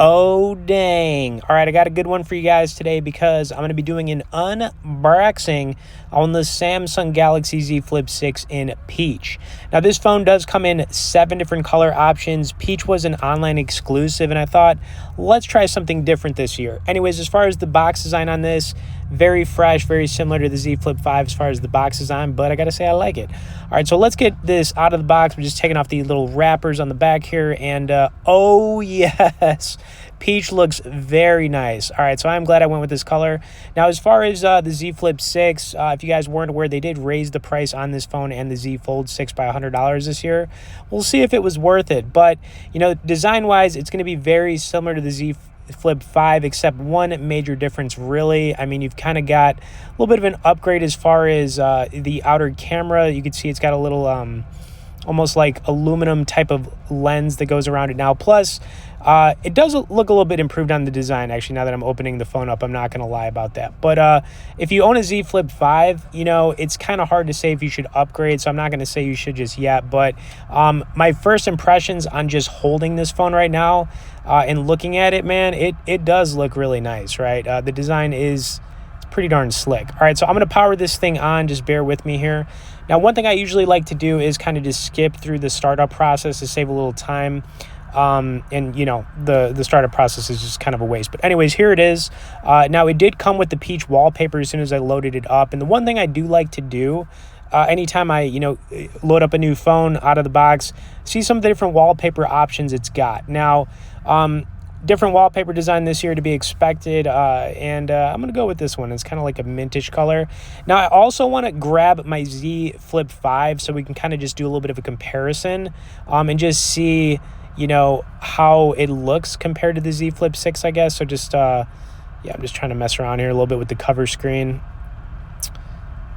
Oh, dang. All right, I got a good one for you guys today because I'm going to be doing an unboxing on the Samsung Galaxy Z Flip 6 in Peach. Now, this phone does come in 7 different color options. Peach was an online exclusive, and I thought, let's try something different this year. Anyways, as far as the box design on this, very fresh, very similar to the Z Flip 5 as far as the box design, but I got to say I like it. All right, so let's get this out of the box. We're just taking off the little wrappers on the back here, and oh, yes. Peach looks very nice. All right, so I'm glad I went with this color. Now, as far as the Z Flip 6, if you guys weren't aware, they did raise the price on this phone and the Z Fold 6 by $100 this year. We'll see if it was worth it. But, you know, design-wise, it's going to be very similar to the Z Flip 5, except one major difference, really. I mean, you've kind of got a little bit of an upgrade as far as the outer camera. You can see it's got a little almost like aluminum type of lens that goes around it now. Plus, it does look a little bit improved on the design, actually, now that I'm opening the phone up. I'm not going to lie about that. But if you own a Z Flip 5, you know, it's kind of hard to say if you should upgrade, so I'm not going to say you should just yet. But my first impressions on just holding this phone right now and looking at it, man, it does look really nice, right? The design is pretty darn slick. All right, so I'm going to power this thing on. Just bear with me here. Now, one thing I usually like to do is kind of just skip through the startup process to save a little time. And you know, the startup process is just kind of a waste. But anyways, here it is. Now, it did come with the Peach wallpaper as soon as I loaded it up. And the one thing I do like to do anytime I, you know, load up a new phone out of the box, see some of the different wallpaper options it's got. Now, different wallpaper design this year to be expected, and I'm going to go with this one. It's kind of like a mintish color. Now, I also want to grab my Z Flip 5 so we can kind of just do a little bit of a comparison and just see, you know, how it looks compared to the Z Flip 6, I guess. So just, yeah, I'm just trying to mess around here a little bit with the cover screen.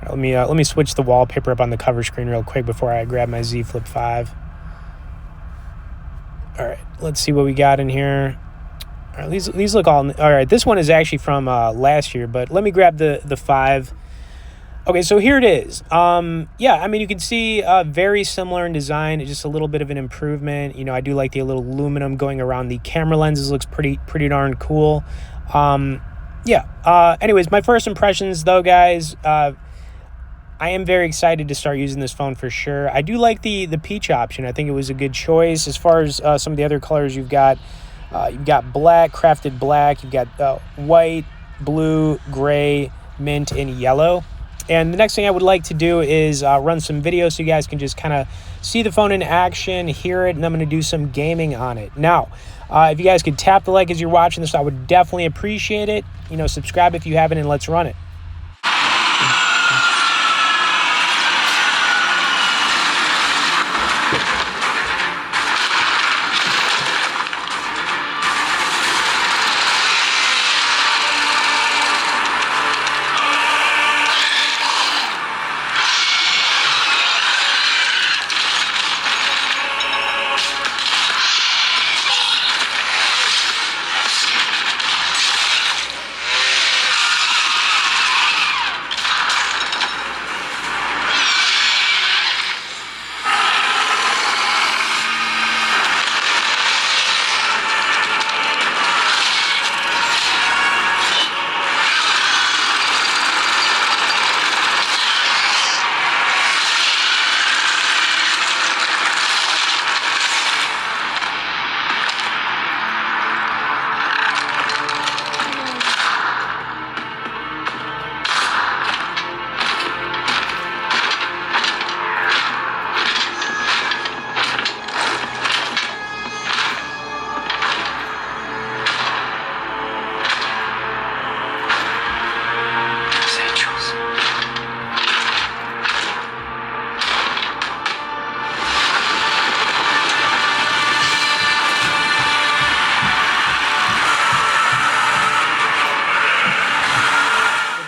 All right, let me switch the wallpaper up on the cover screen real quick before I grab my Z Flip 5. All right, let's see what we got in here. All right, these look all right. This one is actually from last year, but let me grab the 5. Okay, so here it is. Yeah, I mean, you can see very similar in design. It's just a little bit of an improvement. You know, I do like the little aluminum going around the camera lenses. Looks pretty darn cool. Yeah. Anyways, my first impressions, though, guys. I am very excited to start using this phone for sure. I do like the peach option. I think it was a good choice. As far as some of the other colors you've got black, crafted black. You've got white, blue, gray, mint, and yellow. And the next thing I would like to do is run some videos so you guys can just kind of see the phone in action, hear it, and I'm going to do some gaming on it. Now, if you guys could tap the like as you're watching this, I would definitely appreciate it. You know, subscribe if you haven't, and let's run it.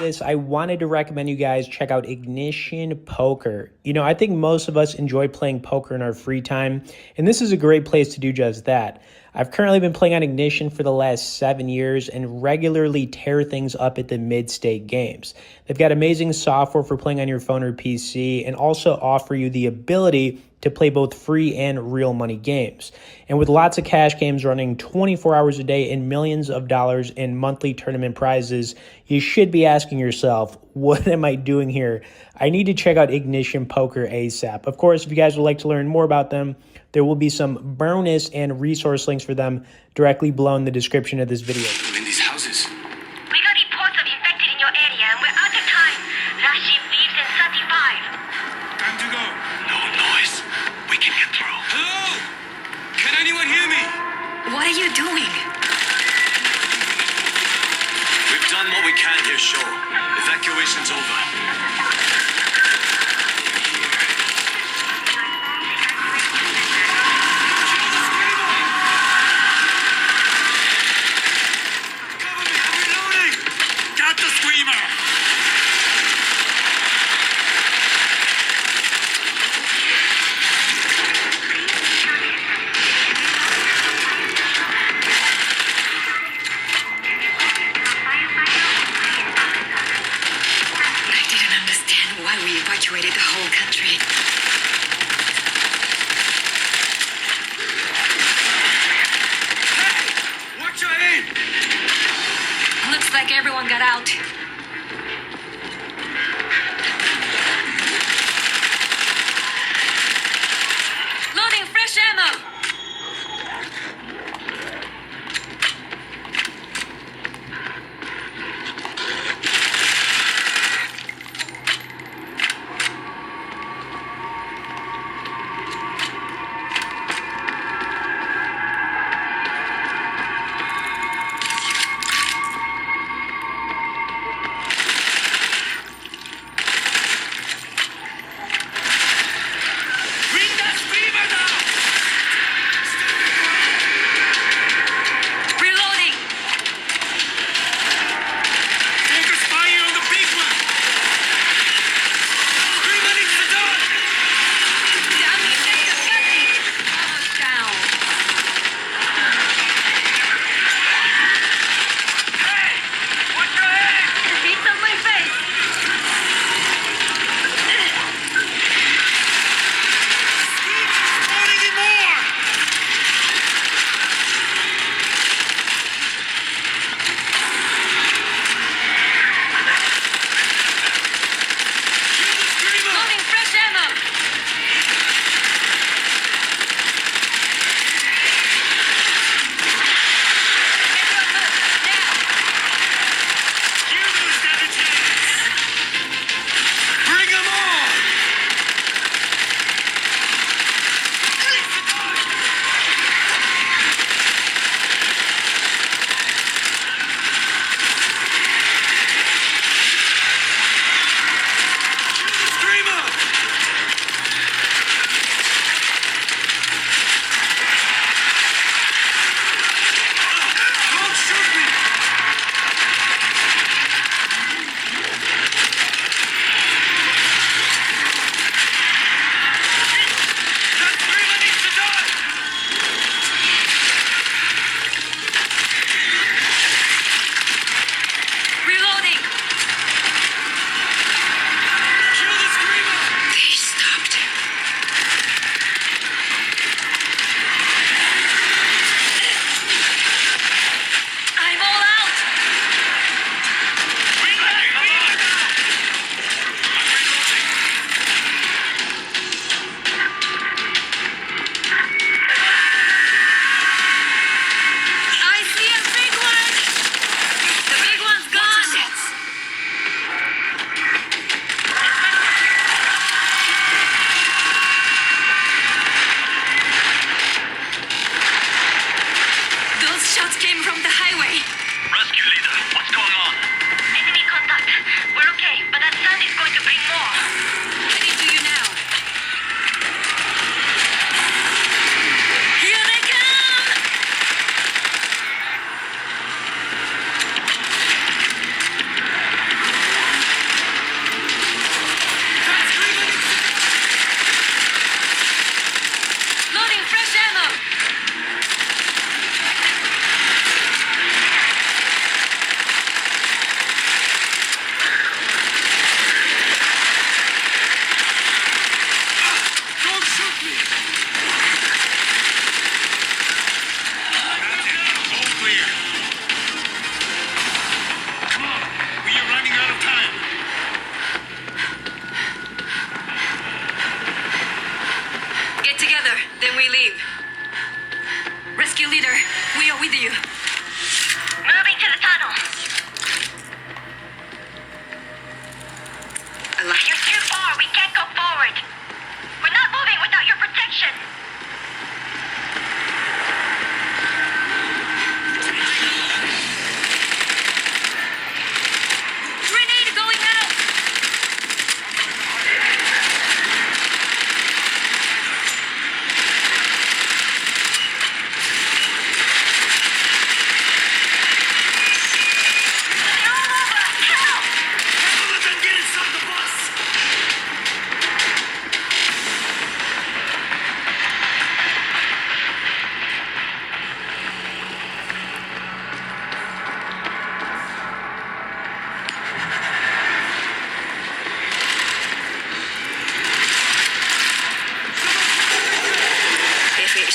this, I wanted to recommend you guys check out Ignition Poker. You know, I think most of us enjoy playing poker in our free time, and this is a great place to do just that. I've currently been playing on Ignition for the last 7 years and regularly tear things up at the mid-state games. They've got amazing software for playing on your phone or PC and also offer you the ability to play both free and real money games. And with lots of cash games running 24 hours a day and millions of dollars in monthly tournament prizes, you should be asking yourself, what am I doing here? I need to check out Ignition Poker ASAP. Of course, if you guys would like to learn more about them, there will be some bonus and resource links for them directly below in the description of this video. In these houses. We got reports of infected in your area and we're out of time. Last ship leaves in 35. Time to go. No noise. We can get through. Hello? Can anyone hear me? What are you doing? We've done what we can here, Shaw. Evacuation's over. Evacuated the whole country. Hey! Watch your aim! Looks like everyone got out. Loading fresh ammo!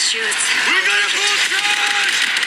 shoes. We're gonna pull trash!